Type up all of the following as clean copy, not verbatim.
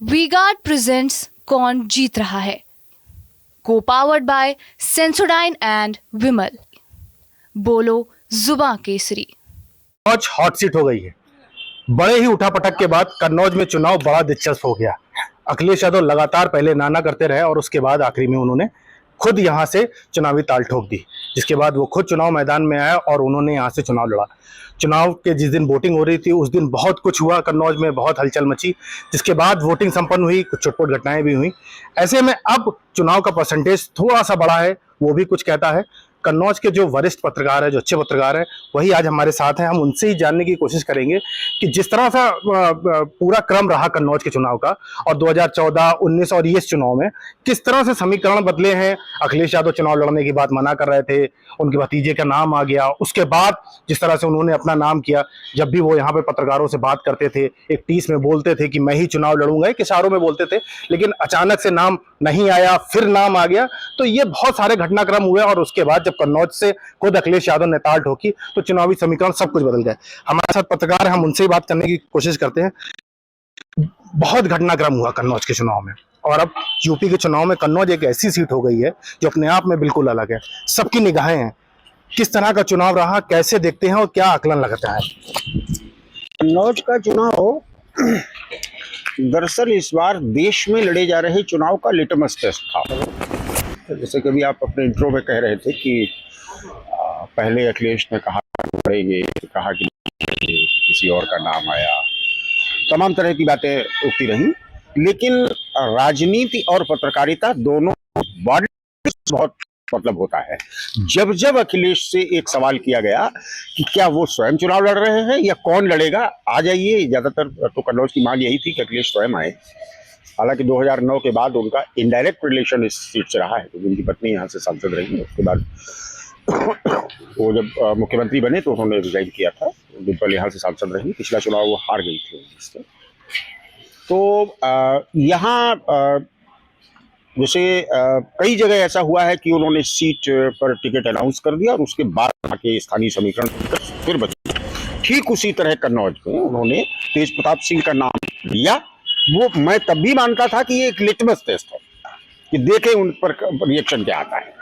V-Guard presents कौन जीत रहा है, को पावर्ड बाय सेंसोडाइन एंड विमल। बोलो जुबां केसरी। कन्नौज हॉट सीट हो गई है। बड़े ही उठापटक के बाद कन्नौज में चुनाव बड़ा दिलचस्प हो गया। अखिलेश यादव लगातार पहले नाना करते रहे और उसके बाद आखिरी में उन्होंने खुद यहां से चुनावी ताल ठोक दी, जिसके बाद वो खुद चुनाव मैदान में आया और उन्होंने यहां से चुनाव लड़ा। चुनाव के जिस दिन वोटिंग हो रही थी उस दिन बहुत कुछ हुआ, कन्नौज में बहुत हलचल मची, जिसके बाद वोटिंग संपन्न हुई, कुछ चुटपुट घटनाएं भी हुई। ऐसे में अब चुनाव का परसेंटेज थोड़ा सा बढ़ा है, वो भी कुछ कहता है। कन्नौज के जो वरिष्ठ पत्रकार है, जो अच्छे पत्रकार है, वही आज हमारे साथ हैं। हम उनसे ही जानने की कोशिश करेंगे कि जिस तरह से पूरा क्रम रहा कन्नौज के चुनाव का और 2014, 19 और इस चुनाव में किस तरह से समीकरण बदले हैं। अखिलेश यादव चुनाव लड़ने की बात मना कर रहे थे, उनके भतीजे का नाम आ गया, उसके बाद जिस तरह से उन्होंने अपना नाम किया, जब भी वो यहाँ पे पत्रकारों से बात करते थे एक टीस में बोलते थे कि मैं ही चुनाव लड़ूंगा, एक इशारों में बोलते थे, लेकिन अचानक से नाम नहीं आया, फिर नाम आ गया। तो ये बहुत सारे घटनाक्रम हुए और उसके बाद जब कन्नौज से खुद अखिलेश यादव ने ताल ठोकी तो चुनावी समीकरण सब कुछ बदल गए। हमारे साथ पत्रकार है, हम उनसे ही बात करने की कोशिश करते हैं। बहुत घटनाक्रम हुआ कन्नौज के चुनाव में और अब यूपी के चुनाव में कन्नौज एक ऐसी सीट हो गई है जो अपने आप में बिल्कुल अलग है, सबकी निगाहें हैं। किस तरह का चुनाव रहा, कैसे देखते हैं और क्या आकलन लगता है? कन्नौज का चुनाव दरअसल इस बार देश में लड़े जा रहे चुनाव का लिटमस टेस्ट था। जैसे कभी आप अपने इंट्रो में कह रहे थे कि पहले अखिलेश ने कहा लड़ेंगे, कहा कि किसी और का नाम आया, तमाम तरह की बातें उठती रही, लेकिन राजनीति और पत्रकारिता दोनों बहुत मतलब होता है। जब जब अखिलेश से एक सवाल किया गया कि क्या वो स्वयं चुनाव लड़ रहे हैं या कौन लड़ेगा, आ जाइए, ज्यादातर तो कन्नौज की मांग यही थी कि अखिलेश स्वयं आए। हालांकि 2009 के बाद उनका इनडायरेक्ट रिलेशन इस सीट से रहा है, तो उनकी पत्नी यहाँ से सांसद रही है। उसके बाद वो जब मुख्यमंत्री बने तो उन्होंने रिजाइन किया था, डिम्पल यहाँ से सांसद रही। पिछला चुनाव वो हार गई थी। तो यहाँ जैसे कई जगह ऐसा हुआ है कि उन्होंने सीट पर टिकट अनाउंस कर दिया और उसके बाद आके स्थानीय समीकरण फिर बचे। ठीक उसी तरह कन्नौज में उन्होंने तेज प्रताप सिंह का नाम लिया। वो मैं तब भी मानता था कि ये एक लिटमस टेस्ट है कि देखें उन पर रिएक्शन क्या आता है।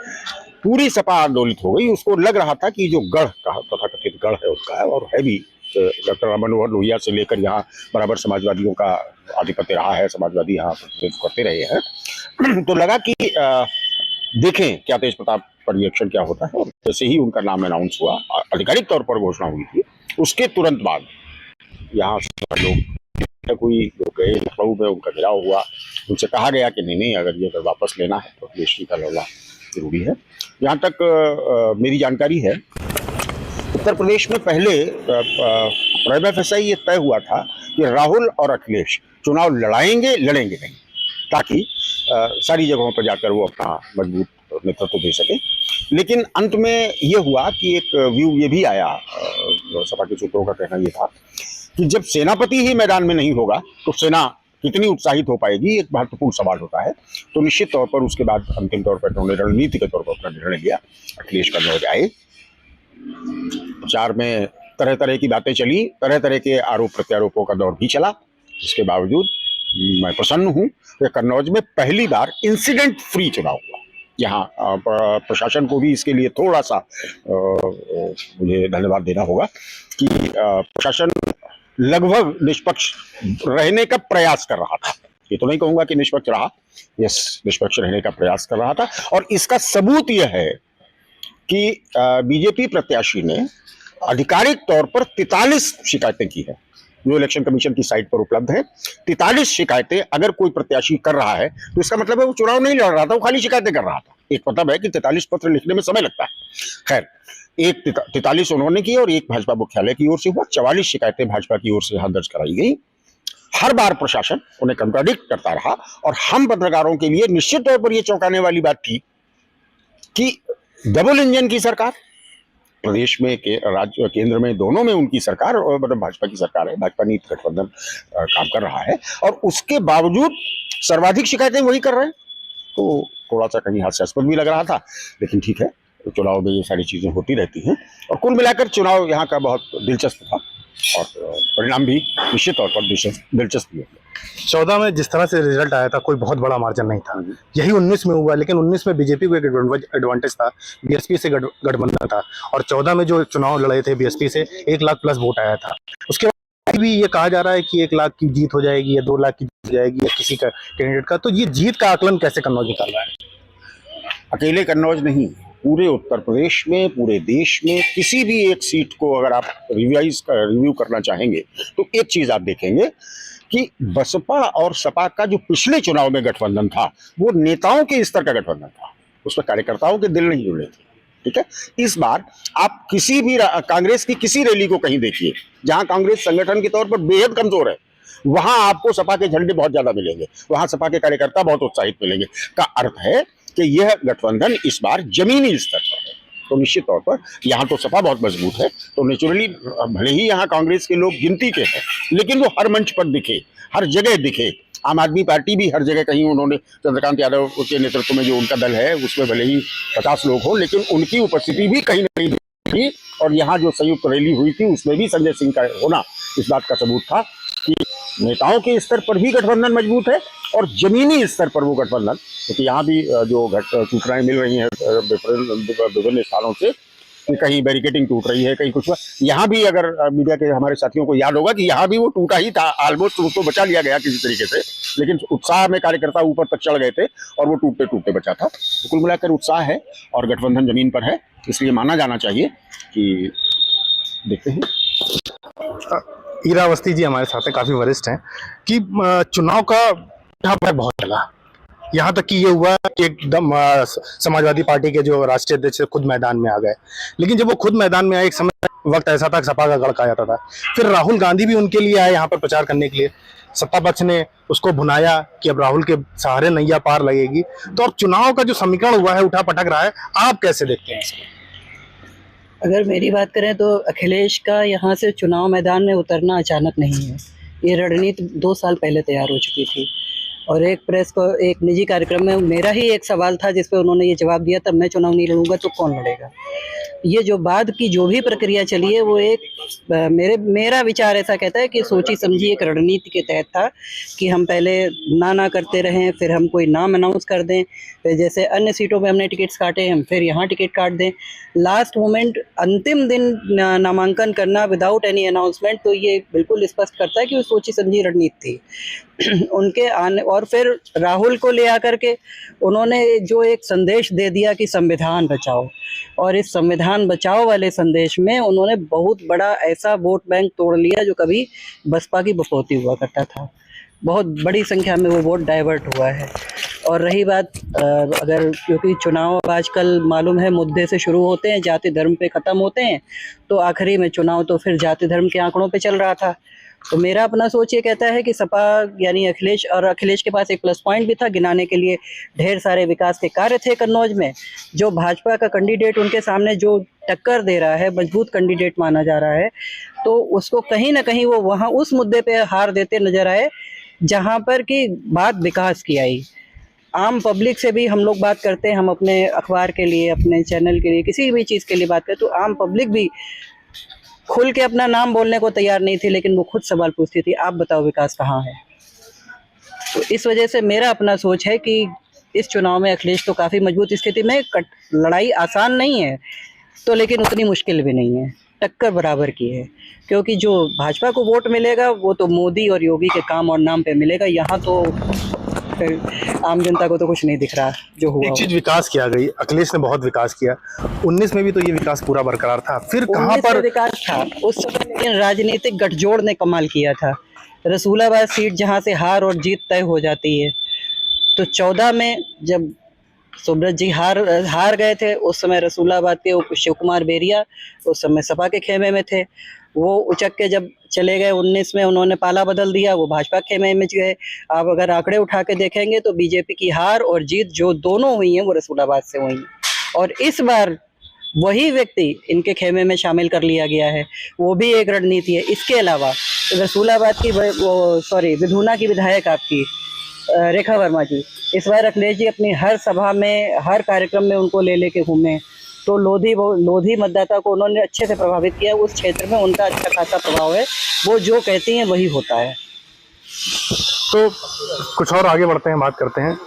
पूरी सपा आंदोलित हो गई, उसको लग रहा था कि जो गढ़ का तथाकथित गढ़ है उनका है, और है भी। डॉक्टर राम मनोहर लोहिया से लेकर यहाँ बराबर समाजवादियों का आधिपत्य रहा है, समाजवादी यहाँ प्रतिनिधित्व करते रहे हैं। तो लगा कि देखें क्या तेज प्रताप पर रिएक्शन क्या होता है। और जैसे ही उनका नाम अनाउंस हुआ, आधिकारिक तौर पर घोषणा हुई थी, उसके तुरंत बाद यहाँ से लोग लोग गए, लखनऊ में उनका घेराव हुआ। उनसे कहा गया कि नहीं, अगर ये अगर वापस लेना है तो अखिलेश जी का लड़ना जरूरी है। यहाँ तक मेरी जानकारी है, उत्तर प्रदेश में पहले प्राइमरी ये तय हुआ था कि राहुल और अखिलेश चुनाव लड़ेंगे नहीं, ताकि सारी जगहों पर जाकर वो अपना मजबूत नेतृत्व दे सके। लेकिन अंत में ये हुआ कि एक व्यू ये भी आया, सपा के सूत्रों का कहना ये था कि जब सेनापति ही मैदान में नहीं होगा तो सेना कितनी उत्साहित हो पाएगी, एक महत्वपूर्ण सवाल होता है। तो निश्चित तौर पर उसके बाद अंतिम तौर पर उन्होंने रणनीति के तौर पर अपना निर्णय लिया। अखिलेश कन्नौज आए, प्रचार में तरह तरह की बातें चली, तरह तरह के आरोप प्रत्यारोपों का दौर भी चला। इसके बावजूद मैं प्रसन्न हूं कि कन्नौज में पहली बार इंसिडेंट फ्री चुनाव हुआ। यहाँ प्रशासन को भी इसके लिए थोड़ा सा मुझे धन्यवाद देना होगा कि प्रशासन लगभग निष्पक्ष रहने का प्रयास कर रहा था। ये तो नहीं कहूंगा कि निष्पक्ष रहा, यस, निष्पक्ष रहने का प्रयास कर रहा था। और इसका सबूत यह है कि बीजेपी प्रत्याशी ने आधिकारिक तौर पर 43 शिकायतें की है, जो इलेक्शन कमीशन की साइट पर उपलब्ध है। 43 शिकायतें अगर कोई प्रत्याशी कर रहा है तो इसका मतलब है वो चुनाव नहीं लड़ रहा था, वो खाली शिकायतें कर रहा था। एक मतलब है कि 43 पत्र लिखने में समय लगता है। खैर, एक 43 उन्होंने की और एक भाजपा मुख्यालय की ओर से हुआ। 44 शिकायतें भाजपा की ओर से यहां दर्ज कराई गई। हर बार प्रशासन उन्हें कंट्राडिक्ट करता रहा और हम पत्रकारों के लिए निश्चित तौर पर यह चौंकाने वाली बात थी कि डबल इंजन की सरकार, प्रदेश में राज्य केंद्र में दोनों में उनकी सरकार, और मतलब भाजपा की सरकार है, भाजपा नीति गठबंधन काम कर रहा है, और उसके बावजूद सर्वाधिक शिकायतें वही कर रहे हैं। तो थोड़ा सा कहीं हास्यास्पद भी लग रहा था, लेकिन ठीक है, चुनाव में ये सारी चीजें होती रहती हैं। और कुल मिलाकर चुनाव यहाँ का बहुत दिलचस्प था। और परिणाम भी निश्चित तौर पर दिलचस्प भी होंगे। 14 में जिस तरह से रिजल्ट आया था कोई बहुत बड़ा मार्जिन नहीं था, यही 19 में हुआ, लेकिन 19 में बीजेपी को एक एडवांटेज था, बीएसपी से गठबंधन था, और 14 में जो चुनाव लड़े थे बीएसपी से 1 लाख प्लस वोट आया था। उसके बाद भी ये कहा जा रहा है कि 1 लाख की जीत हो जाएगी या 2 लाख की जीत हो जाएगी या किसी का कैंडिडेट का, तो ये जीत का आकलन कैसे कन्नौज निकाल रहा है? अकेले कन्नौज नहीं, पूरे उत्तर प्रदेश में, पूरे देश में किसी भी एक सीट को अगर आप रिव्यू करना चाहेंगे तो एक चीज आप देखेंगे कि बसपा और सपा का जो पिछले चुनाव में गठबंधन था वो नेताओं के स्तर का गठबंधन था, उसमें कार्यकर्ताओं के दिल नहीं जुड़े थे। ठीक है, इस बार आप किसी भी कांग्रेस की किसी रैली को कहीं देखिए जहां कांग्रेस संगठन के तौर पर बेहद कमजोर है, वहां आपको सपा के झंडे बहुत ज्यादा मिलेंगे, वहां सपा के कार्यकर्ता बहुत उत्साहित मिलेंगे। का अर्थ है कि यह गठबंधन इस बार जमीनी स्तर पर है। तो निश्चित तौर पर यहाँ तो सपा बहुत मजबूत है, तो नेचुरली भले ही यहाँ कांग्रेस के लोग गिनती के हैं, लेकिन वो हर मंच पर दिखे, हर जगह दिखे। आम आदमी पार्टी भी हर जगह कहीं उन्होंने चंद्रकांत यादव के नेतृत्व में जो उनका दल है उसमें भले ही 50 लोग हों, लेकिन उनकी उपस्थिति भी कहीं ना कहीं थी। और यहाँ जो संयुक्त रैली हुई थी उसमें भी संजय सिंह का होना इस बात का सबूत था कि नेताओं के स्तर पर भी गठबंधन मजबूत है और जमीनी स्तर पर वो गठबंधन, क्योंकि यहाँ भी जो सूचनाएं मिल रही हैं विभिन्न स्थानों से कि कहीं बैरिकेडिंग टूट रही है, कहीं कुछ हुआ। यहाँ भी अगर मीडिया के हमारे साथियों को याद होगा कि यहाँ भी वो टूटा ही था, ऑलमोस्ट उसको बचा लिया गया किसी तरीके से, लेकिन उत्साह में कार्यकर्ता ऊपर तक चढ़ गए थे और वो टूटते टूटते बचा था। तो कुल मिलाकर उत्साह है और गठबंधन जमीन पर है, इसलिए माना जाना चाहिए कि देखते हैं। ईरा अवस्थी जी हमारे साथ हैं, काफी वरिष्ठ हैं, कि चुनाव का यहाँ बहुत चला, यहाँ तक कि ये हुआ कि एकदम समाजवादी पार्टी के जो राष्ट्रीय अध्यक्ष खुद मैदान में आ गए। लेकिन जब वो खुद मैदान में आए, एक समय वक्त ऐसा था सपा का गढ़ कहा जाता था, फिर राहुल गांधी भी उनके लिए आए यहाँ पर प्रचार करने के लिए। सत्ता पक्ष ने उसको भुनाया कि अब राहुल के सहारे नैया पार लगेगी। तो अब चुनाव का जो समीकरण हुआ है, उठा पटक रहा है, आप कैसे देखते हैं इसको? अगर मेरी बात करें तो अखिलेश का यहाँ से चुनाव मैदान में उतरना अचानक नहीं है, ये रणनीति 2 साल पहले तैयार हो चुकी थी। और एक प्रेस को एक निजी कार्यक्रम में मेरा ही एक सवाल था जिस पे उन्होंने ये जवाब दिया था, मैं चुनाव नहीं लड़ूंगा तो कौन लड़ेगा। ये जो बाद की जो भी प्रक्रिया चली है वो एक मेरा विचार ऐसा कहता है कि सोची समझी एक रणनीति के तहत था कि हम पहले ना करते रहें, फिर हम कोई नाम अनाउंस कर दें, फिर जैसे अन्य सीटों पे हमने टिकट्स काटे हम फिर यहाँ टिकट काट दें, लास्ट मोमेंट अंतिम दिन नामांकन करना विदाउट एनी अनाउंसमेंट। तो ये बिल्कुल स्पष्ट करता है कि वो सोची समझी रणनीति थी उनके आने। और फिर राहुल को ले आकर के उन्होंने जो एक संदेश दे दिया कि संविधान बचाओ, और इस संविधान बचाओ वाले संदेश में उन्होंने बहुत बड़ा ऐसा वोट बैंक तोड़ लिया जो कभी बसपा की बकौती हुआ करता था। बहुत बड़ी संख्या में वो वोट डाइवर्ट हुआ है। और रही बात अगर, क्योंकि चुनाव आजकल मालूम है मुद्दे से शुरू होते हैं, जाति धर्म पे ख़त्म होते हैं, तो आखिरी में चुनाव तो फिर जाति धर्म के आंकड़ों पे चल रहा था। तो मेरा अपना सोच ये कहता है कि सपा यानी अखिलेश के पास एक प्लस पॉइंट भी था, गिनाने के लिए ढेर सारे विकास के कार्य थे कन्नौज में। जो भाजपा का कैंडिडेट उनके सामने जो टक्कर दे रहा है, मजबूत कैंडिडेट माना जा रहा है, तो उसको कहीं ना कहीं वो वहाँ उस मुद्दे पे हार देते नजर आए जहाँ पर कि बात विकास की आई। आम पब्लिक से भी हम लोग बात करते हैं, हम अपने अखबार के लिए, अपने चैनल के लिए, किसी भी चीज़ के लिए बात करते, तो आम पब्लिक भी खुल के अपना नाम बोलने को तैयार नहीं थी, लेकिन वो खुद सवाल पूछती थी, आप बताओ विकास कहाँ है। तो इस वजह से मेरा अपना सोच है कि इस चुनाव में अखिलेश तो काफ़ी मजबूत स्थिति में, लड़ाई आसान नहीं है तो, लेकिन उतनी मुश्किल भी नहीं है, टक्कर बराबर की है। क्योंकि जो भाजपा को वोट मिलेगा वो तो मोदी और योगी के काम और नाम पे मिलेगा, यहाँ तो आम जनता को तो कुछ नहीं दिख रहा जो हुआ। एक चीज विकास किया गई, अखिलेश ने बहुत विकास किया, 19 में भी तो ये विकास पूरा बरकरार था, फिर कहां पर विकास था उस समय, लेकिन राजनीतिक गठजोड़ ने कमाल किया था। रसूलाबाद सीट जहां से हार और जीत तय हो जाती है, तो 14 में जब सुब्रत जी हार गए थे, उस समय रसूलाबाद के शिव कुमार बेरिया उस समय सपा के खेमे में थे, वो उचक के जब चले गए 19 में, उन्होंने पाला बदल दिया, वो भाजपा खेमे में गए। आप अगर आंकड़े उठा के देखेंगे तो बीजेपी की हार और जीत जो दोनों हुई हैं वो रसूलाबाद से हुई हैं, और इस बार वही व्यक्ति इनके खेमे में शामिल कर लिया गया है, वो भी एक रणनीति है। इसके अलावा रसूलाबाद की विधूना की विधायक आपकी रेखा वर्मा जी, इस बार अखिलेश जी अपनी हर सभा में, हर कार्यक्रम में उनको ले लेके घूमे, तो लोधी मतदाता को उन्होंने अच्छे से प्रभावित किया। उस क्षेत्र में उनका अच्छा खासा प्रभाव है, वो जो कहती हैं वही होता है। तो कुछ और आगे बढ़ते हैं, बात करते हैं।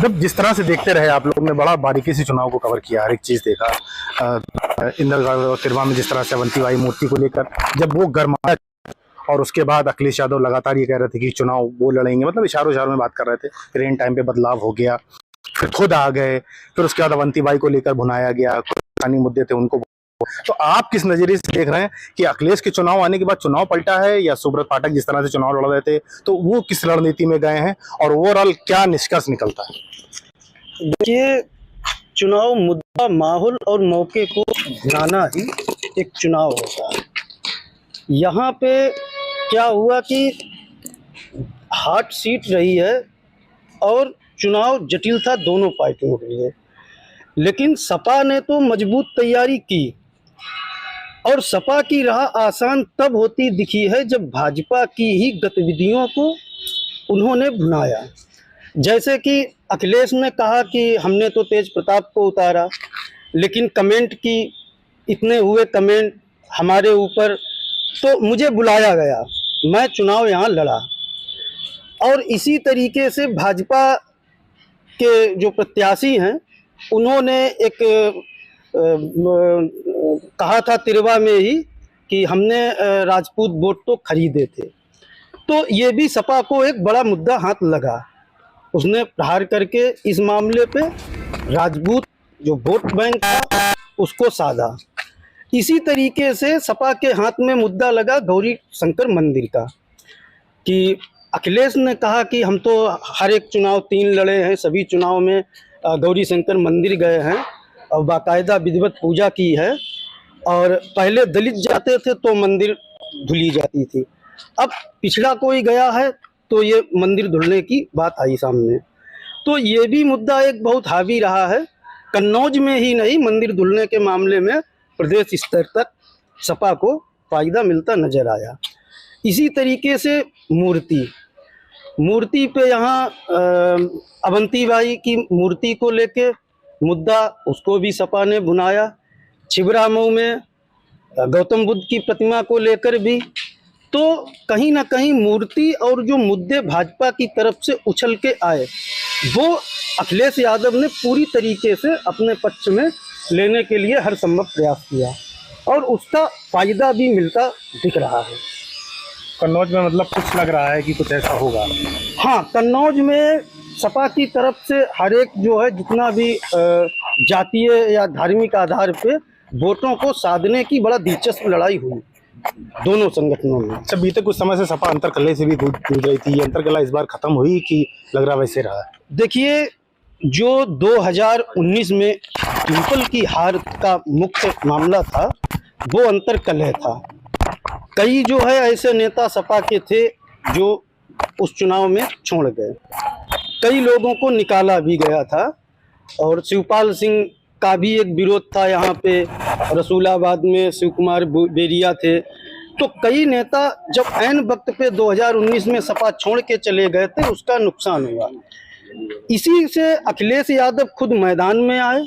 जब जिस तरह से देखते रहे आप लोगों ने, बड़ा बारीकी से चुनाव को कवर किया, हर एक चीज़ देखा। इंदरगढ़ और तिरवा में जिस तरह से अवंतीबाई मूर्ति को लेकर जब वो गरमाया, और उसके बाद अखिलेश यादव लगातार ये कह रहे थे कि चुनाव वो लड़ेंगे, मतलब इशारों में बात कर रहे थे। फिर इन टाइम पे बदलाव हो गया, फिर खुद आ गए, फिर उसके बाद अवंतीबाई को लेकर भुनाया गया, कुछ मुद्दे थे उनको। तो आप किस नजरिए से देख रहे हैं कि अखिलेश के चुनाव आने के बाद चुनाव पलटा है, या सुब्रत पाठक जिस तरह से चुनाव लड़ रहे थे तो वो किस रणनीति में गए हैं, और ओवरऑल क्या निष्कर्ष निकलता है? देखिए, चुनाव मुद्दा, माहौल और मौके को लाना ही एक चुनाव होता है। यहाँ पे क्या हुआ कि हॉट सीट रही है और चुनाव जटिल था दोनों पार्टियों के लिए, लेकिन सपा ने तो मजबूत तैयारी की, और सपा की राह आसान तब होती दिखी है जब भाजपा की ही गतिविधियों को उन्होंने भुनाया। जैसे कि अखिलेश ने कहा कि हमने तो तेज प्रताप को उतारा, लेकिन कमेंट की इतने हुए कमेंट हमारे ऊपर, तो मुझे बुलाया गया, मैं चुनाव यहाँ लड़ा। और इसी तरीके से भाजपा के जो प्रत्याशी हैं उन्होंने एक कहा था तिरवा में ही कि हमने राजपूत वोट तो खरीदे थे। तो ये भी सपा को एक बड़ा मुद्दा हाथ लगा, उसने प्रहार करके इस मामले पे राजपूत जो वोट बैंक था उसको साधा। इसी तरीके से सपा के हाथ में मुद्दा लगा गौरी शंकर मंदिर का, कि अखिलेश ने कहा कि हम तो हर एक चुनाव 3 लड़े हैं, सभी चुनाव में गौरी शंकर मंदिर गए हैं और बाकायदा विधिवत पूजा की है, और पहले दलित जाते थे तो मंदिर धुली जाती थी, अब पिछड़ा कोई गया है तो ये मंदिर धुलने की बात आई सामने। तो ये भी मुद्दा एक बहुत हावी रहा है। कन्नौज में ही नहीं, मंदिर धुलने के मामले में प्रदेश स्तर तक सपा को फायदा मिलता नजर आया। इसी तरीके से मूर्ति पे यहाँ अवंतीबाई की मूर्ति को लेके मुद्दा, उसको भी सपा ने भुनाया। छिबरामऊ में गौतम बुद्ध की प्रतिमा को लेकर भी, तो कहीं ना कहीं मूर्ति और जो मुद्दे भाजपा की तरफ से उछल के आए, वो अखिलेश यादव ने पूरी तरीके से अपने पक्ष में लेने के लिए हर संभव प्रयास किया, और उसका फायदा भी मिलता दिख रहा है। कन्नौज में मतलब कुछ लग रहा है कि कुछ ऐसा होगा? हाँ, कन्नौज में सपा की तरफ से हर एक जो है जितना भी जातीय या धार्मिक आधार पे वोटों को साधने की बड़ा दिलचस्प लड़ाई हुई दोनों संगठनों में। अच्छा, बीते कुछ समय से सपा अंतरकलह से भी जूझ रही थी, ये अंतरकलह इस बार खत्म हुई कि लग रहा वैसे रहा? देखिए, जो 2019 में ट्रिपल की हार का मुख्य मामला था वो अंतरकलह था। कई जो है ऐसे नेता सपा के थे जो उस चुनाव में छोड़ गए, कई लोगों को निकाला भी गया था, और शिवपाल सिंह का भी एक विरोध था यहाँ पे, रसूलाबाद में शिव कुमार बेरिया थे। तो कई नेता जब ऐन वक्त पे 2019 में सपा छोड़ के चले गए थे, उसका नुकसान हुआ। इसी से अखिलेश यादव खुद मैदान में आए,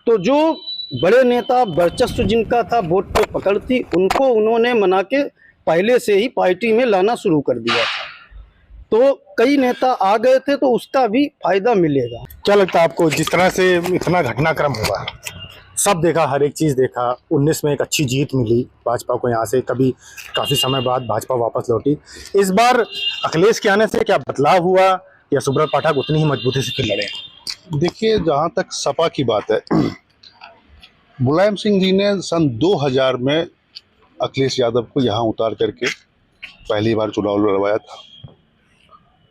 तो जो बड़े नेता वर्चस्व जिनका था, वोट पे पकड़ थी, उनको उन्होंने मना के पहले से ही पार्टी में लाना शुरू कर दिया था। तो कई नेता आ गए थे, तो उसका भी फायदा मिलेगा। क्या लगता है आपको, जिस तरह से इतना घटनाक्रम हुआ, सब देखा, हर एक चीज़ देखा, 19 में एक अच्छी जीत मिली भाजपा को, यहाँ से कभी काफ़ी समय बाद भाजपा वापस लौटी, इस बार अखिलेश के आने से क्या बदलाव हुआ, या सुब्रत पाठक उतनी ही मजबूती से फिर लड़े? देखिए, जहाँ तक सपा की बात है, मुलायम सिंह जी ने सन 2000 में अखिलेश यादव को यहाँ उतार करके पहली बार चुनाव लड़वाया था,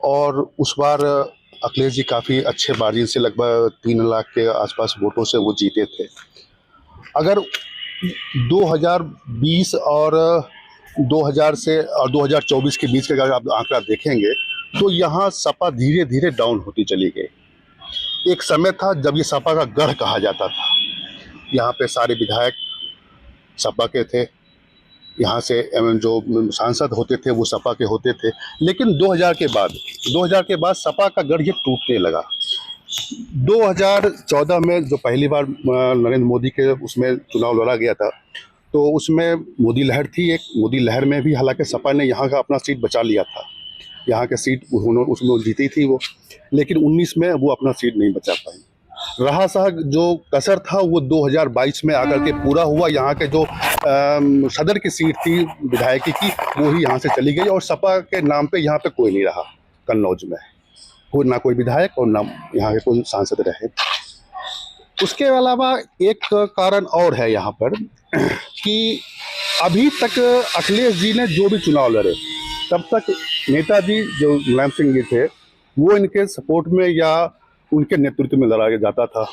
और उस बार अखिलेश जी काफ़ी अच्छे मार्जिन से, लगभग 3 लाख के आसपास वोटों से वो जीते थे। अगर 2020 और 2000 से और 2024 के बीच का अगर आप आंकड़ा देखेंगे तो यहाँ सपा धीरे धीरे डाउन होती चली गई। एक समय था जब ये सपा का गढ़ कहा जाता था, यहाँ पे सारे विधायक सपा के थे, यहाँ से जो सांसद होते थे वो सपा के होते थे। लेकिन 2000 के बाद सपा का गढ़ ये टूटने लगा। 2014 में जो पहली बार नरेंद्र मोदी के उसमें चुनाव लड़ा गया था, तो उसमें मोदी लहर थी। एक मोदी लहर में भी हालांकि सपा ने यहाँ का अपना सीट बचा लिया था, यहाँ के सीट उन्होंने उसमें जीती थी वो, लेकिन 19 में वो अपना सीट नहीं बचा पाई। रहा सहा जो कसर था वो 2022 में आकर के पूरा हुआ। यहाँ के जो सदर की सीट थी विधायकी की, वो ही यहाँ से चली गई और सपा के नाम पे यहाँ पे कोई नहीं रहा कन्नौज में, कोई ना कोई विधायक और ना यहाँ के कोई सांसद रहे। उसके अलावा एक कारण और है यहाँ पर कि अभी तक अखिलेश जी ने जो भी चुनाव लड़े, तब तक नेताजी जो मुलायम सिंह जी थे वो इनके सपोर्ट में या उनके नेतृत्व में लड़ा जाता था।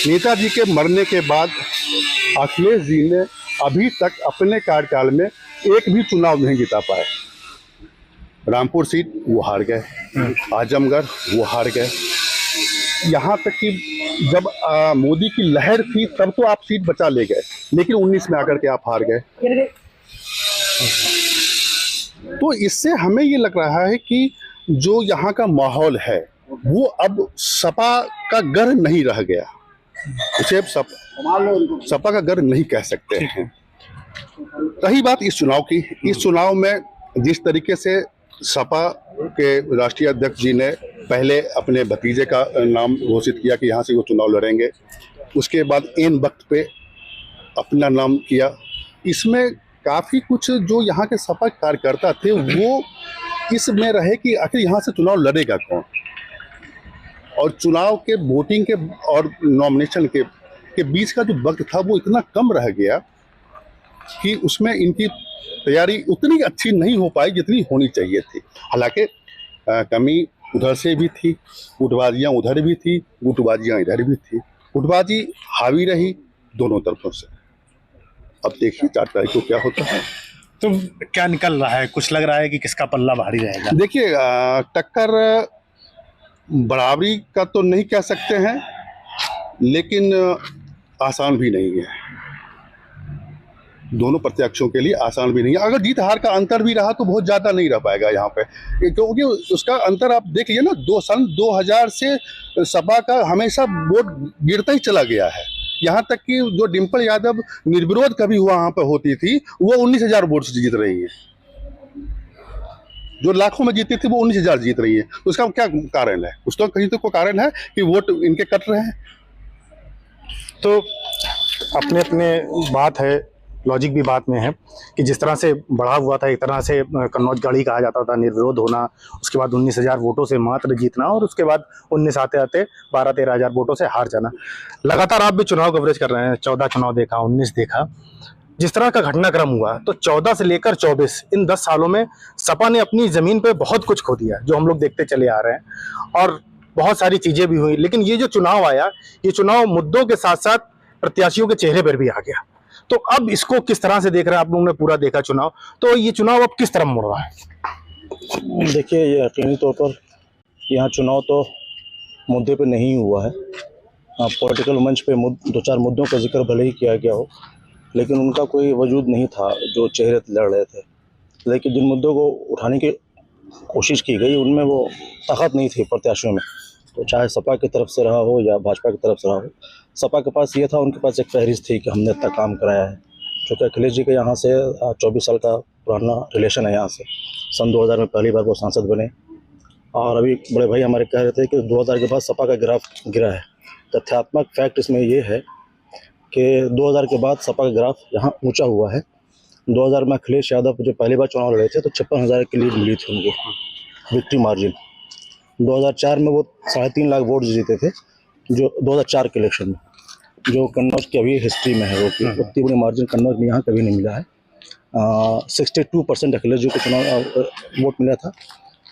नेताजी के मरने के बाद अखिलेश जी ने अभी तक अपने कार्यकाल में एक भी चुनाव नहीं जीता पाए। रामपुर सीट वो हार गए, आजमगढ़ वो हार गए, यहाँ तक कि जब मोदी की लहर थी तब तो आप सीट बचा ले गए, लेकिन 19 में आकर के आप हार गए। तो इससे हमें ये लग रहा है कि जो यहाँ का माहौल है वो अब सपा का गढ़ नहीं रह गया, उसे अब सपा का गढ़ नहीं कह सकते हैं। रही बात इस चुनाव की, इस चुनाव में जिस तरीके से सपा के राष्ट्रीय अध्यक्ष जी ने पहले अपने भतीजे का नाम घोषित किया कि यहाँ से वो चुनाव लड़ेंगे, उसके बाद एन वक्त पे अपना नाम किया, इसमें काफ़ी कुछ जो यहाँ के सपा कार्यकर्ता थे वो इसमें रहे कि आखिर यहाँ से चुनाव लड़ेगा कौन। और चुनाव के वोटिंग के और नॉमिनेशन के बीच का जो वक्त था वो इतना कम रह गया कि उसमें इनकी तैयारी उतनी अच्छी नहीं हो पाई जितनी होनी चाहिए थी। हालांकि कमी उधर से भी थी, गुटबाजियाँ उधर भी थी, गुटबाजियाँ इधर भी थी, गुटबाजी हावी रही दोनों तरफों से। अब देखिए 4 तारीख को क्या होता है। तो क्या निकल रहा है, कुछ लग रहा है कि किसका पल्ला भारी रहेगा? देखिए टक्कर बराबरी का तो नहीं कह सकते हैं, लेकिन आसान भी नहीं है, दोनों प्रत्याशियों के लिए आसान भी नहीं है। अगर जीत हार का अंतर भी रहा तो बहुत ज़्यादा नहीं रह पाएगा यहाँ पे, क्योंकि उसका अंतर आप देख लीजिए ना, 2000 से सपा का हमेशा वोट गिरता ही चला गया है। यहाँ तक कि जो डिम्पल यादव निर्विरोध कभी हुआ वहाँ पे होती थी वो 19,000 वोट से जीत रही है, जो लाखों में जीती थी वो 19,000 जीत रही है। तो उसका क्या कारण है? उस तो कहीं तो कोई कारण है कि वोट इनके कट रहे हैं। तो अपने अपने बात है, लॉजिक भी बात में है कि जिस तरह से बढ़ा हुआ था, एक तरह से कन्नौज गाड़ी कहा जाता था, निर्विरोध होना, उसके बाद 19,000 वोटों से मात्र जीतना और उसके बाद 19 आते आते 12-13 हज़ार वोटों से हार जाना। लगातार आप भी चुनाव कवरेज कर रहे हैं, 14 चुनाव देखा, 19 देखा, जिस तरह का घटनाक्रम हुआ, तो 14 से लेकर 24 इन 10 सालों में सपा ने अपनी ज़मीन पे बहुत कुछ खो दिया, जो हम लोग देखते चले आ रहे हैं, और बहुत सारी चीज़ें भी हुई। लेकिन ये जो चुनाव आया, ये चुनाव मुद्दों के साथ साथ प्रत्याशियों के चेहरे पर भी आ गया। तो अब इसको किस तरह से देख रहे हैं? आप लोगों ने पूरा देखा चुनाव, तो ये चुनाव अब किस तरफ मुड़ रहा है? देखिए, ये यकीनी तौर पर यहाँ चुनाव तो मुद्दे पे नहीं हुआ है। पॉलिटिकल मंच पे 2-4 मुद्दों का जिक्र भले ही किया गया हो, लेकिन उनका कोई वजूद नहीं था जो चेहरे लड़ रहे थे। लेकिन जिन मुद्दों को उठाने की कोशिश की गई उनमें वो ताकत नहीं थी प्रत्याशियों में, तो चाहे सपा की तरफ से रहा हो या भाजपा की तरफ से रहा हो। सपा के पास ये था, उनके पास एक फहरिस्त थी कि हमने इतना काम कराया है। चूँकि अखिलेश जी के यहाँ से 24 साल का पुराना रिलेशन है यहाँ से, सन 2000 में पहली बार वो सांसद बने, और अभी बड़े भाई हमारे कह रहे थे कि 2000 के बाद सपा का ग्राफ गिरा है। तथ्यात्मक फैक्ट इसमें ये है कि 2000 के बाद सपा का ग्राफ यहाँ ऊंचा हुआ है। 2000 में अखिलेश यादव जो पहली बार चुनाव लड़े थे तो 56,000 की लीड मिली थी उनको, विक्ट्री मार्जिन। 2004 में वो 3.5 लाख वोट जीते थे, जो 2004 के इलेक्शन में, जो कन्नौज की अभी हिस्ट्री में है वो कि उतनी बड़ी मार्जिन कन्नौज में यहाँ कभी नहीं मिला है। 62% अखिलेश जी को चुनाव वोट मिला था,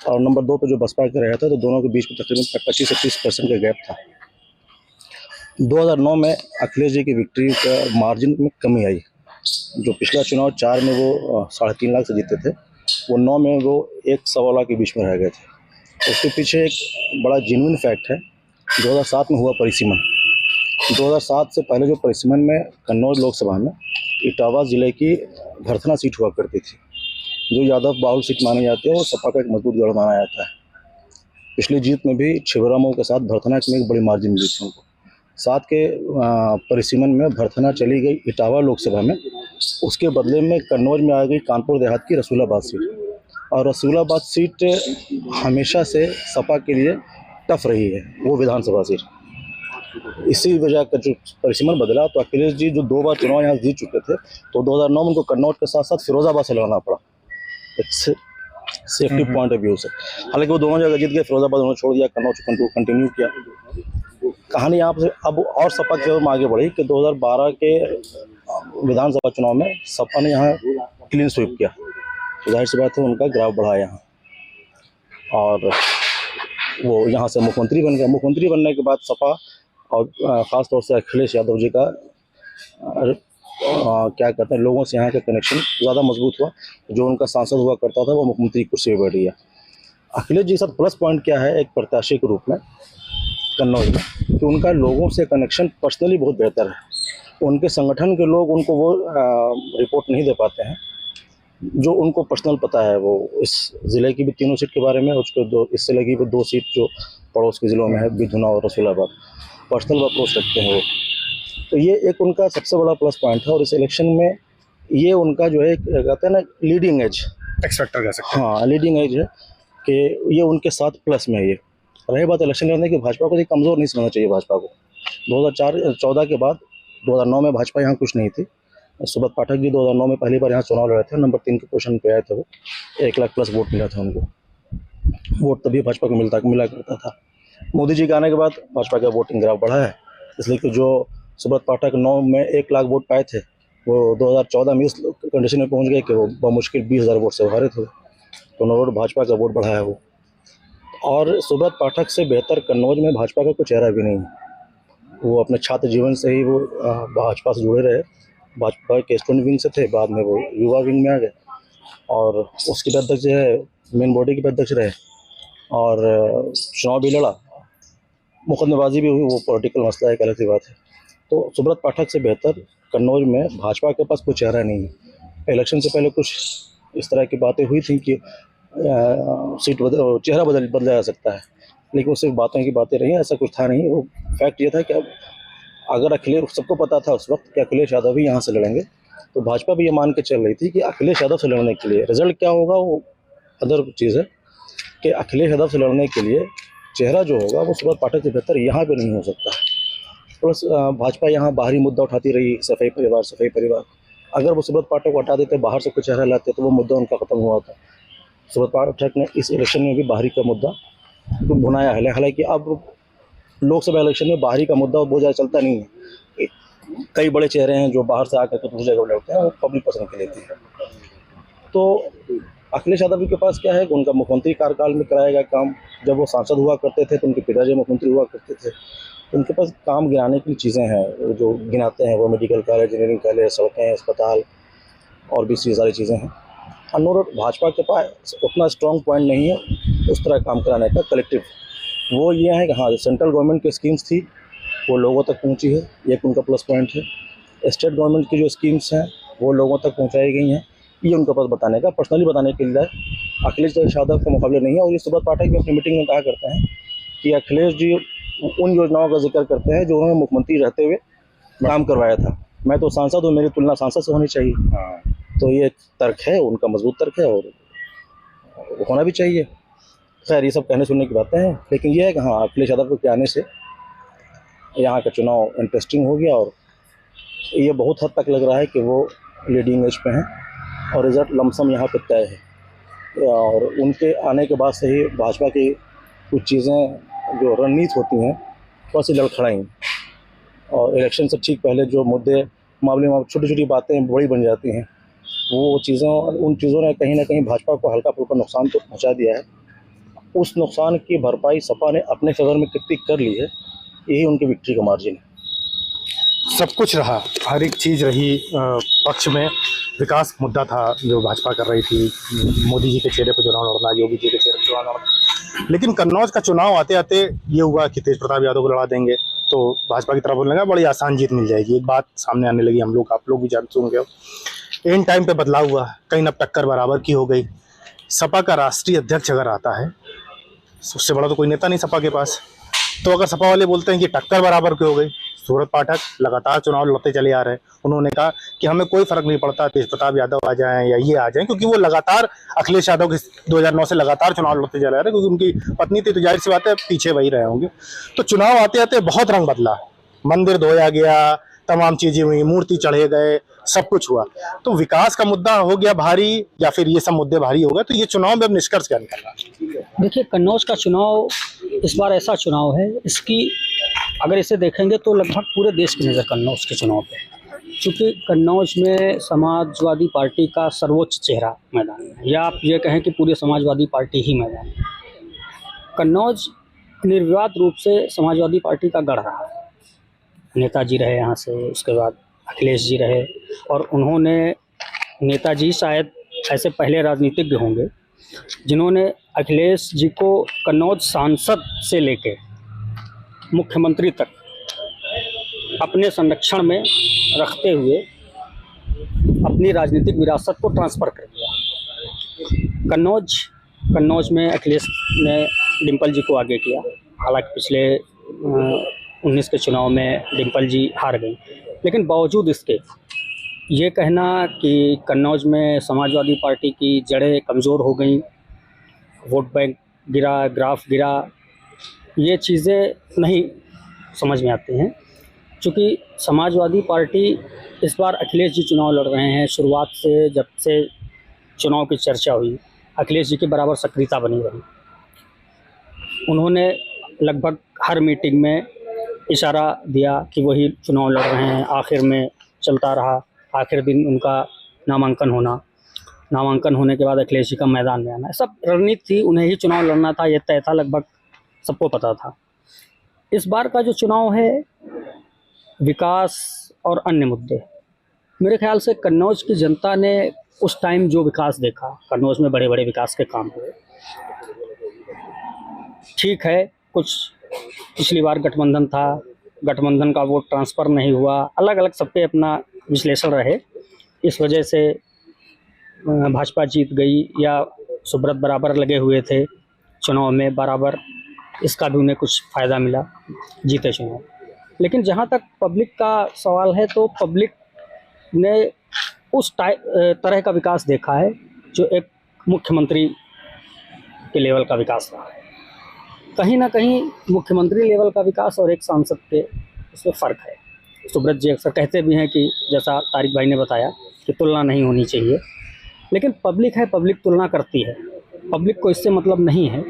और नंबर 2 पे जो बसपा का रहा था, तो दोनों के बीच में तकरीबन 25 से 30% का गैप था। 2009 में अखिलेश जी की विक्ट्री का मार्जिन में कमी आई। जो पिछला चुनाव 4 में वो 3.5 लाख से जीते थे, वो 9 में वो 1-1.25 लाख के बीच में रह गए थे। उसके पीछे एक बड़ा जेन्युइन फैक्ट है, 2007 में हुआ परिसीमन। 2007 से पहले जो परिसीमन में कन्नौज लोकसभा में इटावा ज़िले की भरथना सीट हुआ करती थी, जो यादव बाहुल सीट मानी जाती है और सपा का एक मजबूत गढ़ माना जाता है। पिछली जीत में भी छिबरामऊ के साथ भरथना में एक बड़ी मार्जिन मिली थी उनको। साथ के परिसीमन में भरथना चली गई इटावा लोकसभा में, उसके बदले में कन्नौज में आ गई कानपुर देहात की रसूलाबाद सीट। और रसूलाबाद सीट हमेशा से सपा के लिए टफ रही है, वो विधानसभा सीट। इसी वजह का जो परिसीमन बदला, तो अखिलेश जी जो 2 बार चुनाव यहाँ जीत चुके थे, तो 2009 में उनको कन्नौज के साथ साथ फिरोजाबाद से लड़ना पड़ा सेफ्टी पॉइंट ऑफ व्यू से। हालांकि वो दोनों जगह जीत गए, फिरोजाबाद उन्होंने छोड़ दिया, कन्नौज कंटिन्यू किया। कहानी यहाँ से अब और सपा की ओर आगे बढ़ी कि 2012 के विधानसभा चुनाव में सपा ने यहाँ क्लीन स्वीप किया, तो जाहिर सी बात है उनका ग्राफ बढ़ा यहाँ, और वो यहाँ से मुख्यमंत्री बन गया। मुख्यमंत्री बनने के बाद सपा और ख़ासतौर से अखिलेश यादव जी का क्या कहते हैं, लोगों से यहाँ का कनेक्शन ज़्यादा मजबूत हुआ। जो उनका सांसद हुआ करता था वो मुख्यमंत्री की कुर्सी पर बैठ गया। अखिलेश जी के साथ प्लस पॉइंट क्या है एक प्रत्याशी के रूप में कन्नौज में, कि उनका लोगों से कनेक्शन पर्सनली बहुत बेहतर है। उनके संगठन के लोग उनको वो रिपोर्ट नहीं दे पाते हैं जो उनको पर्सनल पता है। वो इस ज़िले की भी 3 सीट के बारे में, उसको इससे लगी वो 2 सीट जो पड़ोस के ज़िलों में है, बिधुना और रसूलाबाद, पर्सनल अप्रोच रखते हैं वो। तो ये एक उनका सबसे बड़ा प्लस पॉइंट है। और इस इलेक्शन में ये उनका जो है कहते हैं ना लीडिंग एज, एक्सपेक्टर कह सकते हैं। हाँ लीडिंग एज है कि ये उनके साथ प्लस में है। ये रही बात इलेक्शन लड़ने की, भाजपा को कमज़ोर नहीं समझना चाहिए। भाजपा को 2014 के बाद 2009 में भाजपा यहाँ कुछ नहीं थी। सुब्रत पाठक जी 2009 में पहली बार यहाँ चुनाव लड़े थे, नंबर 3 की पोजीशन पे आए थे वो, 1 लाख प्लस वोट मिला था उनको। वोट तभी भाजपा को मिला करता था। मोदी जी के आने के बाद भाजपा का वोटिंग ग्राफ बढ़ा है, इसलिए कि जो सुब्रत पाठक 9 में 1 लाख वोट पाए थे, वो 2014 में इस कंडीशन में पहुँच गए कि वो बमुश्किल 20,000 वोट से हारे थे। तो नोट भाजपा का वोट बढ़ा है वो। और सुब्रत पाठक से बेहतर कन्नौज में भाजपा का कोई चेहरा भी नहीं है। वो अपने छात्र जीवन से ही वो भाजपा से जुड़े रहे। भाजपा के स्टूडेंट विंग से थे, बाद में वो युवा विंग में आ गए, और उसके अध्यक्ष जो है मेन बॉडी के अध्यक्ष रहे, और चुनाव भी लड़ा, मुकदमेबाजी भी हुई, वो पॉलिटिकल मसला एक अलग सी बात है। तो सुब्रत पाठक से बेहतर कन्नौज में भाजपा के पास कोई चेहरा नहीं है। इलेक्शन से पहले कुछ इस तरह की बातें हुई थी कि चेहरा बदला जा सकता है, लेकिन वो सिर्फ बातों की बातें रही, ऐसा कुछ था नहीं। वो फैक्ट ये था कि अब अगर अखिलेश, सबको पता था उस वक्त कि अखिलेश यादव भी यहाँ से लड़ेंगे, तो भाजपा भी ये मान के चल रही थी कि अखिलेश यादव से लड़ने के लिए रिजल्ट क्या होगा वो अदर चीज़ है, कि अखिलेश यादव से लड़ने के लिए चेहरा जो होगा वो सुब्रत पाठक से बेहतर यहाँ पे नहीं हो सकता है। प्लस भाजपा यहाँ बाहरी मुद्दा उठाती रही, सफाई परिवार। अगर वो सुब्रत पाठक को हटा देते, बाहर से कुछ चेहरा लाते, तो वो मुद्दा उनका खत्म हुआ था। सुब्रत पाठक ने इस इलेक्शन में भी बाहरी का मुद्दा भुनाया है। हालांकि अब लोकसभा इलेक्शन में बाहरी का मुद्दा बहुत ज़्यादा चलता नहीं है। कई बड़े चेहरे हैं जो बाहर से आकर के दूसरी जगह लड़ते हैं, वो पब्लिक पसंद के लेते हैं। तो अखिलेश यादव के पास क्या है कि उनका मुख्यमंत्री कार्यकाल में कराया गया काम, जब वो सांसद हुआ करते थे तो उनके पिताजी मुख्यमंत्री हुआ करते थे, उनके पास काम गिनाने की चीज़ें हैं जो गिनाते हैं। वो मेडिकल कॉलेज, इंजीनियरिंग कॉलेज, सड़कें, अस्पताल और भी सारी चीज़ें हैं। और भाजपा के पास उतना स्ट्रॉन्ग पॉइंट नहीं है उस तरह काम कराने का कलेक्टिव। वो ये है कि हाँ, जो सेंट्रल गवर्नमेंट की स्कीम्स थी वो लोगों तक पहुंची है, ये उनका प्लस पॉइंट है। स्टेट गवर्नमेंट की जो स्कीम्स हैं वो लोगों तक पहुंचाई गई हैं, ये उनके पास बताने का, पर्सनली बताने के लिए अखिलेश यादव के मुकाबले नहीं है। और ये सुब्रत पाठक भी अपनी मीटिंग में कहा करते हैं कि अखिलेश जी उन योजनाओं का जिक्र करते हैं जो उन्होंने मुख्यमंत्री रहते हुए काम करवाया था। मैं तो सांसद हूँ, मेरी तुलना सांसद से होनी चाहिए। तो ये तर्क है, उनका मजबूत तर्क है और होना भी चाहिए। खैर ये सब कहने सुनने की बातें हैं, लेकिन ये है कि हाँ, अखिलेश यादव के आने से यहाँ का चुनाव इंटरेस्टिंग हो गया, और ये बहुत हद तक लग रहा है कि वो लीडिंग एज पे हैं और रिजल्ट लमसम यहाँ पे तय है। और उनके आने के बाद से ही भाजपा की कुछ चीज़ें जो रणनीति होती हैं थोड़ा सी लड़खड़ाई, और इलेक्शन से ठीक पहले जो मुद्दे मामले में छोटी छोटी बातें बड़ी बन जाती हैं, वो उन चीज़ों ने कहीं ना कहीं भाजपा को हल्का फुल्का नुकसान तो पहुँचा दिया है। उस नुकसान की भरपाई सपा ने अपने फेवर में कितनी कर ली है, यही उनकी विक्ट्री का मार्जिन है। सब कुछ रहा, हर एक चीज़ रही पक्ष में। विकास मुद्दा था जो भाजपा कर रही थी, मोदी जी के चेहरे पर चुनाव लड़ना, योगी जी के चेहरे पर चुनाव लड़ना। लेकिन कन्नौज का चुनाव आते आते ये हुआ कि तेज प्रताप यादव को लड़ा देंगे तो भाजपा की तरफ बोलने लगा बड़ी आसान जीत मिल जाएगी। एक बात सामने आने लगी, हम लोग, आप लोग भी जानते होंगे। एंड टाइम पे बदलाव हुआ, कहीं ना टक्कर बराबर की हो गई। सपा का राष्ट्रीय अध्यक्ष अगर आता है उससे बड़ा तो कोई नेता नहीं सपा के पास। तो अगर सपा वाले बोलते हैं कि टक्कर बराबर क्यों हो गई, सूरत पाठक लगातार चुनाव लड़ते चले आ रहे हैं, उन्होंने कहा कि हमें कोई फर्क नहीं पड़ता तेज प्रताप यादव आ जाएं या ये आ जाएं, क्योंकि वो लगातार अखिलेश यादव के 2009 से लगातार चुनाव लड़ते चले आ रहे हैं, क्योंकि उनकी पत्नी थी तो जाहिर सी बात है पीछे वही रहे होंगे। तो चुनाव आते आते बहुत रंग बदला, मंदिर धोया गया, तमाम चीजें हुई, मूर्ति चढ़े गए, सब कुछ हुआ। तो विकास का मुद्दा हो गया भारी या फिर ये सब मुद्दे भारी हो गए, तो ये चुनाव में अब निष्कर्ष क्या निकल रहा है? देखिए, कन्नौज का चुनाव इस बार ऐसा चुनाव है, इसकी अगर इसे देखेंगे तो लगभग पूरे देश की नज़र कन्नौज के चुनाव पे है, क्योंकि कन्नौज में समाजवादी पार्टी का सर्वोच्च चेहरा मैदान में है, या आप ये कहें कि पूरी समाजवादी पार्टी ही मैदान में। कन्नौज निर्विवाद रूप से समाजवादी पार्टी का गढ़ रहा है। नेताजी रहे यहाँ से, उसके बाद अखिलेश जी रहे, और उन्होंने, नेताजी शायद ऐसे पहले राजनीतिज्ञ होंगे जिन्होंने अखिलेश जी को कन्नौज सांसद से लेके मुख्यमंत्री तक अपने संरक्षण में रखते हुए अपनी राजनीतिक विरासत को ट्रांसफ़र कर दिया। कन्नौज में अखिलेश ने डिम्पल जी को आगे किया, हालांकि पिछले 19 के चुनाव में डिम्पल जी हार गई, लेकिन बावजूद इसके ये कहना कि कन्नौज में समाजवादी पार्टी की जड़ें कमज़ोर हो गई, वोट बैंक गिरा, ग्राफ गिरा, ये चीज़ें नहीं समझ में आती हैं, क्योंकि समाजवादी पार्टी इस बार अखिलेश जी चुनाव लड़ रहे हैं। शुरुआत से जब से चुनाव की चर्चा हुई, अखिलेश जी के बराबर सक्रियता बनी रही। उन्होंने लगभग हर मीटिंग में इशारा दिया कि वही चुनाव लड़ रहे हैं। आखिर में चलता रहा, आखिर दिन उनका नामांकन होने के बाद अखिलेश जी का मैदान में आना, सब रणनीति थी, उन्हें ही चुनाव लड़ना था, ये तय था, लगभग सबको पता था। इस बार का जो चुनाव है, विकास और अन्य मुद्दे, मेरे ख्याल से कन्नौज की जनता ने उस टाइम जो विकास देखा, कन्नौज में बड़े बड़े विकास के काम हुए, ठीक है, कुछ पिछली बार गठबंधन था, गठबंधन का वोट ट्रांसफ़र नहीं हुआ, अलग अलग सबके अपना विश्लेषण रहे, इस वजह से भाजपा जीत गई, या सुब्रत बराबर लगे हुए थे चुनाव में बराबर, इसका भी उन्हें कुछ फ़ायदा मिला, जीते चुनाव। लेकिन जहाँ तक पब्लिक का सवाल है, तो पब्लिक ने उस तरह का विकास देखा है जो एक मुख्यमंत्री के लेवल का विकास रहा है। कहीं ना कहीं मुख्यमंत्री लेवल का विकास और एक सांसद के उसमें फ़र्क है। सुब्रत जी अक्सर कहते भी हैं कि जैसा तारिक भाई ने बताया कि तुलना नहीं होनी चाहिए, लेकिन पब्लिक है, पब्लिक तुलना करती है। पब्लिक को इससे मतलब नहीं है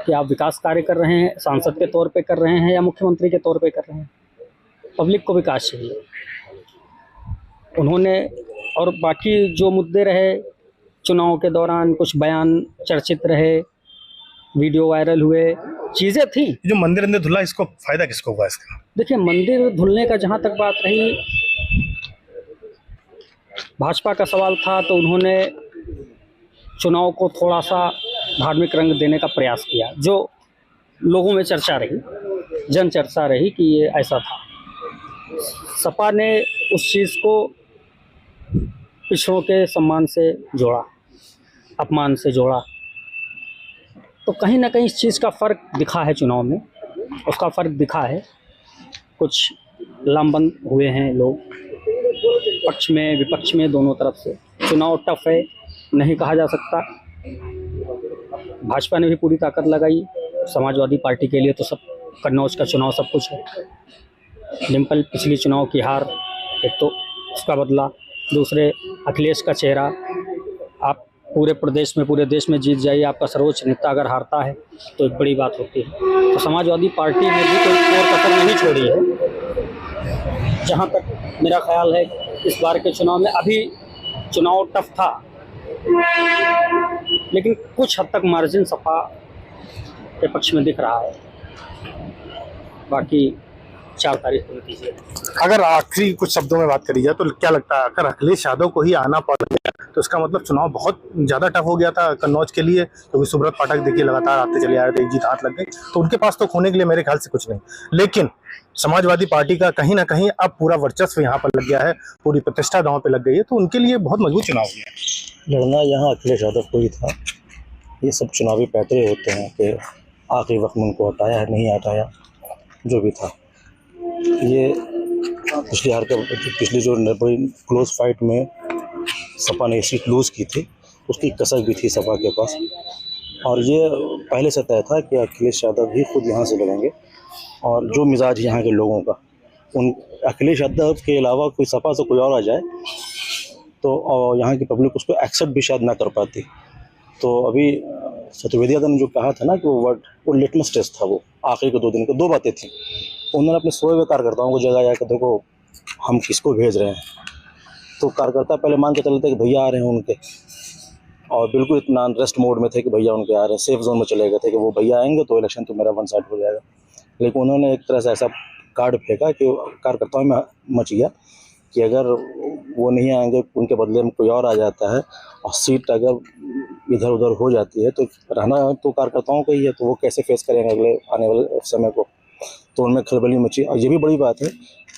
कि आप विकास कार्य कर रहे हैं, सांसद के तौर पे कर रहे हैं या मुख्यमंत्री के तौर पे कर रहे हैं, पब्लिक को विकास चाहिए। उन्होंने, और बाकी जो मुद्दे रहे चुनाव के दौरान, कुछ बयान चर्चित रहे, वीडियो वायरल हुए, चीज़ें थी। जो मंदिर अंदर धुला, इसको फायदा किसको हुआ इसका? देखिए, मंदिर धुलने का जहाँ तक बात रही, भाजपा का सवाल था, तो उन्होंने चुनाव को थोड़ा सा धार्मिक रंग देने का प्रयास किया, जो लोगों में चर्चा रही, जन चर्चा रही कि ये ऐसा था। सपा ने उस चीज़ को पिछड़ों के सम्मान से जोड़ा, अपमान से जोड़ा, तो कहीं ना कहीं इस चीज़ का फ़र्क दिखा है चुनाव में, उसका फ़र्क दिखा है। कुछ लामबंद हुए हैं लोग, पक्ष में विपक्ष में, दोनों तरफ से। चुनाव टफ है, नहीं कहा जा सकता। भाजपा ने भी पूरी ताकत लगाई, समाजवादी पार्टी के लिए तो सब, कन्नौज का चुनाव सब कुछ है। डिम्पल पिछली चुनाव की हार, एक तो उसका बदला, दूसरे अखिलेश का चेहरा। आप पूरे प्रदेश में, पूरे देश में जीत जाइए, आपका सर्वोच्च नेता अगर हारता है तो एक बड़ी बात होती है। तो समाजवादी पार्टी ने भी कोई और कसर नहीं छोड़ी है। जहाँ तक मेरा ख्याल है, इस बार के चुनाव में, अभी चुनाव टफ था, लेकिन कुछ हद तक मार्जिन सपा के पक्ष में दिख रहा है। बाकी 4 तारीख को नतीजे। अगर आखिरी कुछ शब्दों में बात करी जाए तो क्या लगता है, अगर अखिलेश यादव को ही आना पड़ गया तो इसका मतलब चुनाव बहुत ज़्यादा टफ हो गया था कन्नौज के लिए, क्योंकि सुब्रत पाठक देखिए लगातार आते चले आ रहे थे, एक जीत हाथ लग गई, तो उनके पास तो खोने के लिए मेरे ख्याल से कुछ नहीं। लेकिन समाजवादी पार्टी का कहीं ना कहीं अब पूरा वर्चस्व यहाँ पर लग गया है, पूरी प्रतिष्ठा दांव पे लग गई है, तो उनके लिए बहुत मजबूत चुनाव हो गया। लड़ना यहाँ अखिलेश यादव को ही था। ये सब चुनावी पैतरे होते हैं कि आखिरी वक्त में उनको हटाया है नहीं हटाया, जो भी था। ये पिछली जो बड़ी क्लोज फाइट में सपा ने सीट लूज़ की थी, उसकी कसर भी थी सपा के पास। और ये पहले से तय था कि अखिलेश यादव ही खुद यहाँ से लड़ेंगे। और जो मिजाज है यहाँ के लोगों का, उन अखिलेश यादव के अलावा कोई सपा से कोई और आ जाए तो और यहाँ की पब्लिक उसको एक्सेप्ट भी शायद ना कर पाती। तो अभी चतुर्वेदी यादव ने जो कहा था ना कि वो लिटमस टेस्ट था, वो आखिरी के 2 दिन के 2 बातें थी। उन्होंने अपने सोए हुए कार्यकर्ताओं को जगाया कि देखो हम किसको भेज रहे हैं। तो कार्यकर्ता पहले मान के चलते कि भैया आ रहे हैं उनके, और बिल्कुल इतना रेस्ट मोड में थे कि भैया उनके आ रहे हैं, सेफ जोन में चले गए थे कि वो भैया आएंगे तो इलेक्शन तो मेरा वन साइड हो जाएगा। लेकिन उन्होंने एक तरह से ऐसा कार्ड फेंका कि कार्यकर्ताओं में मच गया कि अगर वो नहीं आएंगे, उनके बदले में कोई और आ जाता है और सीट अगर इधर उधर हो जाती है तो रहना तो कार्यकर्ताओं का ही है, तो वो कैसे फेस करेंगे अगले आने वाले समय को। तो उनमें खलबली मची। और ये भी बड़ी बात है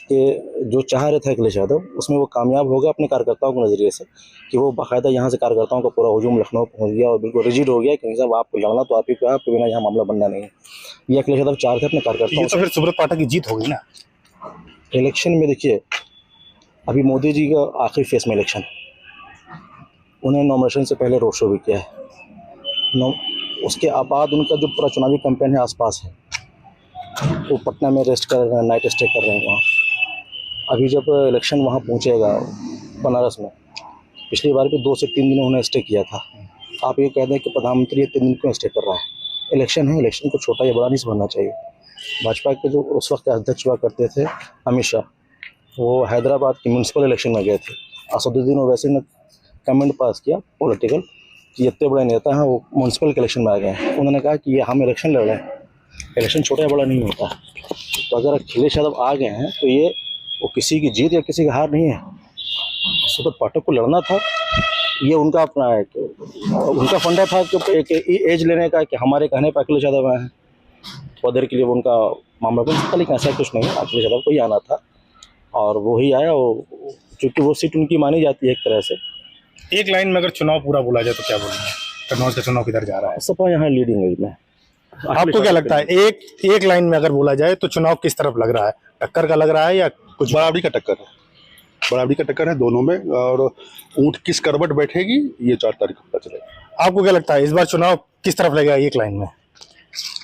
कि जो चाह रहे थे अखिलेश यादव, उसमें वो कामयाब हो गया अपने कार्यकर्ताओं के नज़रिए से, कि वो बाकायदा यहाँ से कार्यकर्ताओं का पूरा हुजूम लखनऊ पहुँच गया और बिल्कुल रिजिड हो गया कि नहीं साहब आपको लड़ना तो आप ही को, आपके बिना यहाँ मामला बनना नहीं है। ये अखिलेश यादव चाह रहे थे अपने कार्यकर्ताओं ये तो फिर सुब्रत पाठक की जीत हो गई ना इलेक्शन में। देखिए अभी मोदी जी का आखिरी फेस में इलेक्शन, उन्हें नॉमिनेशन से पहले रोड शो भी किया है। उसके बाद उनका जो पूरा चुनावी कैंपेन है आसपास है, वो पटना में रेस्ट कर रहे हैं, नाइट स्टे कर रहे हैं वहाँ। अभी जब इलेक्शन वहाँ पहुँचेगा बनारस में, पिछली बार भी 2 से 3 दिन उन्होंने स्टे किया था। आप ये कह दें कि प्रधानमंत्री ये 3 दिन क्यों स्टे कर रहा है? इलेक्शन है, इलेक्शन को छोटा या बड़ा नहीं समझना चाहिए। भाजपा के जो उस वक्त अध्यक्ष हुआ करते थे अमित शाह, वो हैदराबाद के म्यूनसिपल इलेक्शन में गए थे। असदुद्दीन ओवैसी ने कमेंट पास किया पॉलिटिकल कि इतने बड़े नेता हैं, वो म्यूनसिपल के इलेक्शन में आ गए हैं। उन्होंने कहा कि ये हम इलेक्शन लड़ रहे हैं, इलेक्शन छोटा या बड़ा नहीं होता। तो अगर अखिलेश यादव आ गए हैं तो ये वो किसी की जीत या किसी की हार नहीं है। सुब्रत पाठक को लड़ना था, ये उनका अपना है, उनका फंडा था कि एक एज लेने का कि हमारे कहने पर अखिलेश यादव आए हैं, पदर के लिए वो उनका मामला बन सकता। लेकिन ऐसा कुछ नहीं है, अखिलेश यादव को ही आना था और वो ही आया। चूँकि वो सीट उनकी मानी जाती है एक तरह से। एक लाइन में अगर चुनाव पूरा बोला जाए तो क्या बोलेंगे? कन्नौज का चुनाव किधर जा रहा है? सपा यहाँ लीडिंग एज में। आपको क्या लगता है, एक लाइन में अगर बोला जाए तो चुनाव किस तरफ लग रहा है? टक्कर का लग रहा है या कुछ? बराबरी का टक्कर है, बराबरी का टक्कर है दोनों में। और ऊंट किस करवट बैठेगी ये 4 तारीख को पता चलेगा। आपको क्या लगता है इस बार चुनाव किस तरफ लगेगा एक लाइन में?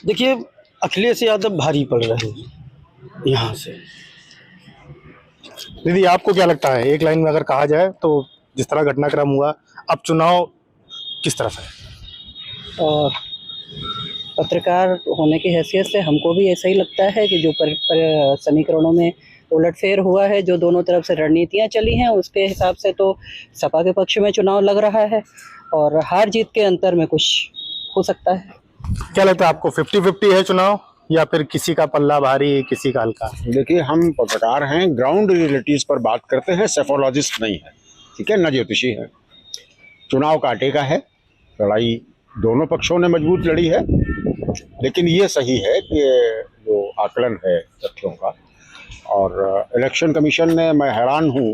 देखिए अखिलेश यादव भारी पड़ रहे हैं यहाँ से। दीदी आपको क्या लगता है एक लाइन में अगर कहा जाए तो जिस तरह घटनाक्रम हुआ, अब चुनाव किस तरफ है? और पत्रकार होने की हैसियत से हमको भी ऐसा ही लगता है कि जो समीकरणों में उलटफेर हुआ है, जो दोनों तरफ से रणनीतियां चली हैं, उसके हिसाब से तो सपा के पक्ष में चुनाव लग रहा है और हार जीत के अंतर में कुछ हो सकता है। क्या लगता है आपको 50-50 है चुनाव या फिर किसी का पल्ला भारी किसी का हल्का? देखिए हम पत्रकार हैं, ग्राउंड रियलिटीज पर बात करते हैं, सेफोलॉजिस्ट नहीं है, ठीक है, न ज्योतिषी है। चुनाव कांटे का है, लड़ाई दोनों पक्षों ने मजबूत लड़ी है। लेकिन ये सही है कि जो आकलन है तथ्यों का, और इलेक्शन कमीशन ने, मैं हैरान हूँ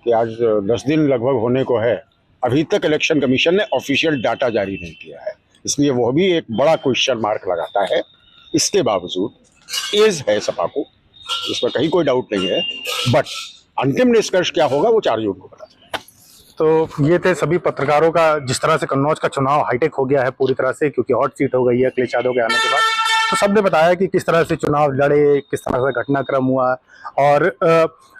कि आज 10 दिन लगभग होने को है, अभी तक इलेक्शन कमीशन ने ऑफिशियल डाटा जारी नहीं किया है। इसलिए वह भी एक बड़ा क्वेश्चन मार्क लगाता है। इसके बावजूद एज है सपा को, इसमें कहीं कोई डाउट नहीं है, बट अंतिम निष्कर्ष क्या होगा वो 4 जून को पता चलेगा। तो ये थे सभी पत्रकारों का, जिस तरह से कन्नौज का चुनाव हाईटेक हो गया है पूरी तरह से, क्योंकि हॉट सीट हो गई है अखिलेश यादव के आने के बाद। तो सबने बताया कि किस तरह से चुनाव लड़े, किस तरह से घटनाक्रम हुआ और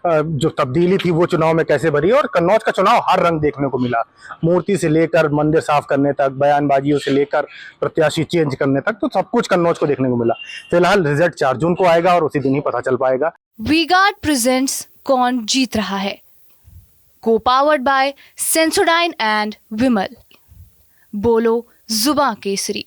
जो तब्दीली थी वो चुनाव में कैसे भरी। और कन्नौज का चुनाव हर रंग देखने को मिला, मूर्ति से लेकर मंदिर साफ करने तक, बयानबाजियों से लेकर प्रत्याशी चेंज करने तक, तो सब कुछ कन्नौज को देखने को मिला। फिलहाल रिजल्ट 4 जून को आएगा और उसी दिन ही पता चल पाएगा। वी-गार्ड प्रेजेंट्स कौन जीत रहा है, को पावर्ड बाय सेंसोडाइन एंड विमल। बोलो जुबां केसरी।